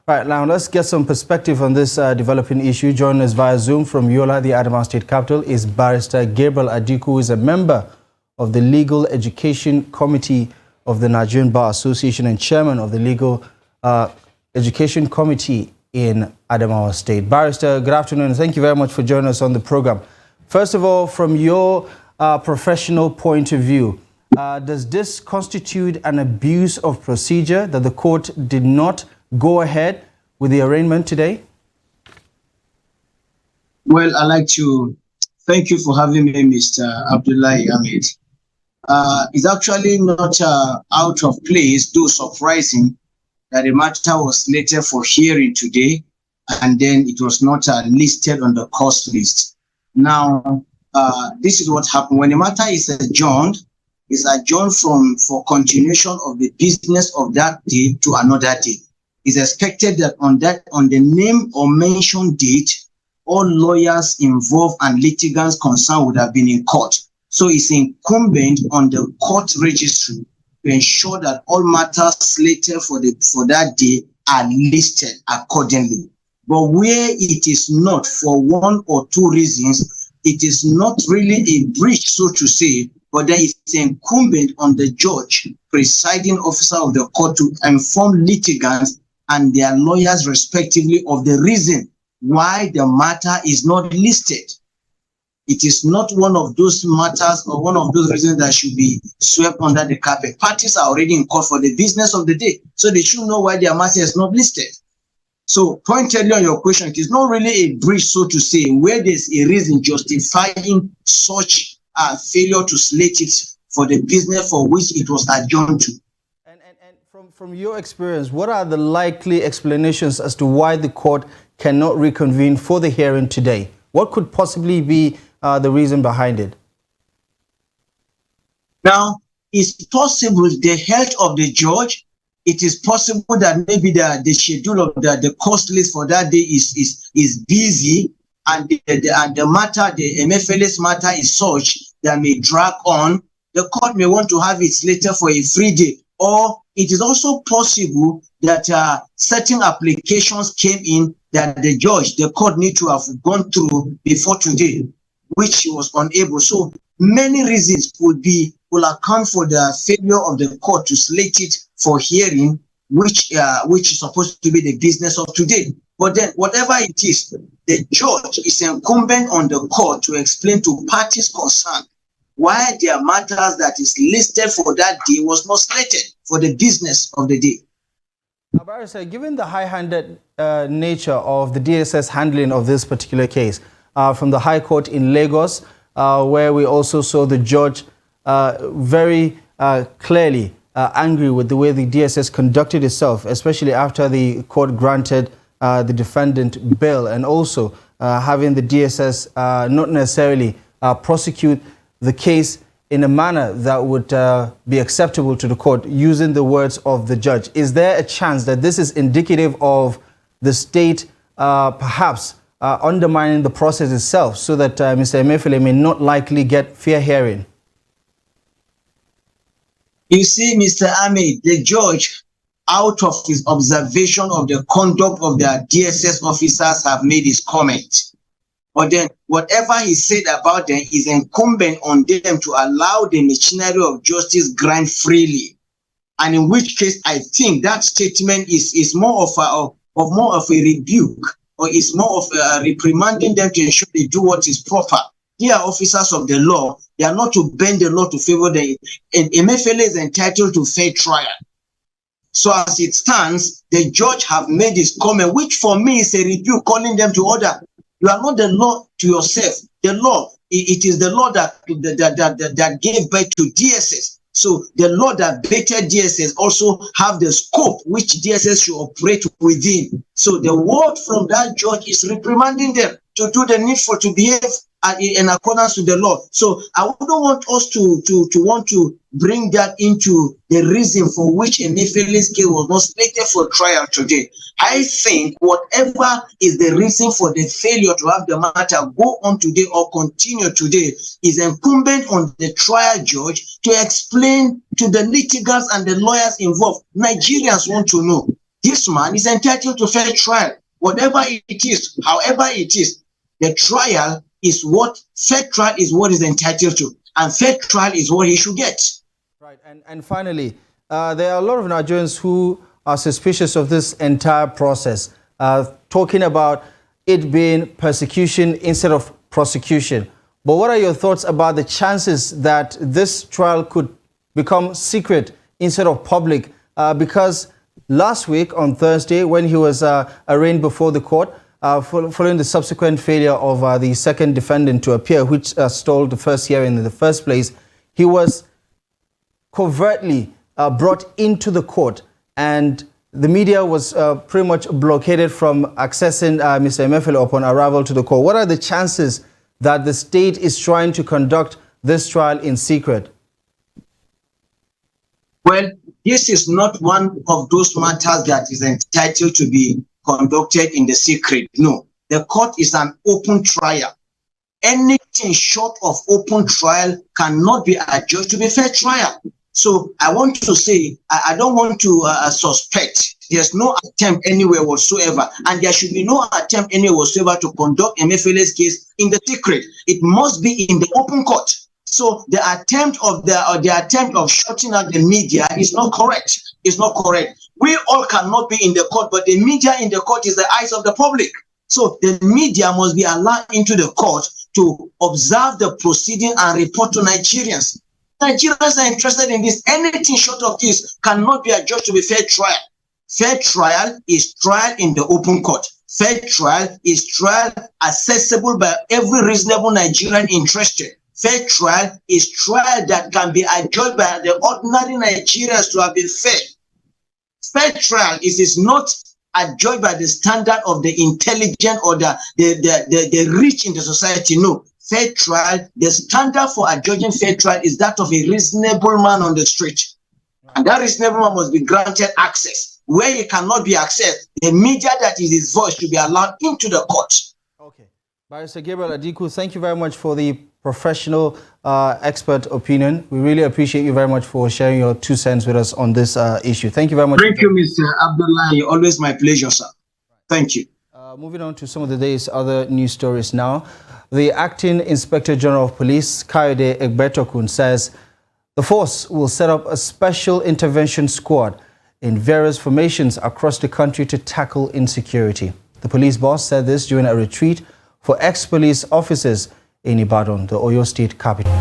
Right, now let's get some perspective on this developing issue. Joining us via Zoom from Yola, the Adamawa State capital, is Barrister Gabriel Adikwu, who is a member of the Legal Education Committee of the Nigerian Bar Association and chairman of the Legal Education Committee in Adamawa State. Barrister, good afternoon, and thank you very much for joining us on the program. First of all, from your professional point of view, does this constitute an abuse of procedure that the court did not go ahead with the arraignment today? Well, I'd like to thank you for having me, Mr. Abdullahi Ahmed. It's actually not out of place, though surprising, that the matter was slated for hearing today, and then it was not listed on the court list. Now, this is what happened. When the matter is adjourned, it's adjourned for continuation of the business of that day to another day. It's expected that on the name or mention date, all lawyers involved and litigants concerned would have been in court. So it's incumbent on the court registry to ensure that all matters slated for that day are listed accordingly. But where it is not, for one or two reasons, it is not really a breach, so to say, but then it's incumbent on the judge, presiding officer of the court, to inform litigants and their lawyers respectively of the reason why the matter is not listed. It is not one of those matters or one of those reasons that should be swept under the carpet. Parties are already in court for the business of the day, so they should know why their matter is not listed. So pointedly on your question, it is not really a breach, so to say, where there's a reason justifying such a failure to slate it for the business for which it was adjourned to. From your experience, what are the likely explanations as to why the court cannot reconvene for the hearing today? What could possibly be the reason behind it? Now, it's possible the health of the judge. It is possible that maybe the schedule of the court list for that day is busy, and the matter, the Emefiele's matter, is such that may drag on. The court may want to have it later for a free day. Or it is also possible that certain applications came in that the court need to have gone through before today, which he was unable. So many reasons will account for the failure of the court to slate it for hearing, which is supposed to be the business of today. But then, whatever it is, the judge is incumbent on the court to explain to parties concerned why their matters that is listed for that day was not slated for the business of the day. Now, Barrister, given the high-handed nature of the DSS handling of this particular case, from the High Court in Lagos, where we also saw the judge very clearly angry with the way the DSS conducted itself, especially after the court granted the defendant bail, and also having the DSS not necessarily prosecute the case in a manner that would be acceptable to the court, using the words of the judge. Is there a chance that this is indicative of the state perhaps undermining the process itself, so that Mr. Emefiele may not likely get fair hearing? You see, Mr. Ahmed, the judge, out of his observation of the conduct of their DSS officers, have made his comment. But then whatever he said about them is incumbent on them to allow the machinery of justice grind freely. And in which case, I think that statement is more of a rebuke, or is more of reprimanding them to ensure they do what is proper. They are officers of the law. They are not to bend the law to favor them. And Emefiele is entitled to fair trial. So as it stands, the judge have made his comment, which for me is a rebuke, calling them to order. You are not the law to yourself. The law, it is the law that gave birth to DSS. So the law that bettered DSS also have the scope which DSS should operate within. So the word from that judge is reprimanding them to do the needful, to behave in accordance with the law. So I wouldn't want us to bring that into the reason for which Emefiele's case was not slated for trial today. I think whatever is the reason for the failure to have the matter go on today or continue today is incumbent on the trial judge to explain to the litigants and the lawyers involved. Nigerians want to know. this man is entitled to fair trial. Whatever it is, however it is, the trial is fair trial is what is entitled to, and fair trial is what he should get. Right, and finally, there are a lot of Nigerians who are suspicious of this entire process, talking about it being persecution instead of prosecution. But what are your thoughts about the chances that this trial could become secret instead of public? Because last week on Thursday, when he was arraigned before the court, following the subsequent failure of the second defendant to appear, which stalled the first hearing in the first place, he was covertly brought into the court, and the media was pretty much blockaded from accessing Mr. Emefiele upon arrival to the court. What are the chances that the state is trying to conduct this trial in secret? Well, this is not one of those matters that is entitled to be conducted in the secret. No, the court is an open trial. Anything short of open trial cannot be adjudged to be fair trial. So I want to say, I don't want to suspect. There's no attempt anywhere whatsoever, and there should be no attempt anywhere whatsoever to conduct Emefiele's case in the secret. It must be in the open court. So the attempt of shutting out the media is not correct. It's not correct. We all cannot be in the court, but the media in the court is the eyes of the public. So the media must be allowed into the court to observe the proceeding and report to Nigerians. Nigerians are interested in this. Anything short of this cannot be adjudged to be fair trial. Fair trial is trial in the open court. Fair trial is trial accessible by every reasonable Nigerian interested. Fair trial is trial that can be adjudged by the ordinary Nigerians to have been fair. Fair trial is not adjudged by the standard of the intelligent or the rich in the society. No. Fair trial, the standard for adjudging fair trial is that of a reasonable man on the street. And that reasonable man must be granted access. Where he cannot be accessed, the media that is his voice should be allowed into the court. Okay. Barrister Gabriel Adikwu, thank you very much for the professional expert opinion. We really appreciate you very much for sharing your 2 cents with us on this issue. Thank you very much. Thank you, Mr. Abdullahi. Always my pleasure, sir. Thank you. Moving on to some of the day's other news stories now. The Acting Inspector General of Police, Kayode Egbetokun, says the force will set up a special intervention squad in various formations across the country to tackle insecurity. The police boss said this during a retreat for ex-police officers in Ibadan, the Oyo State capital.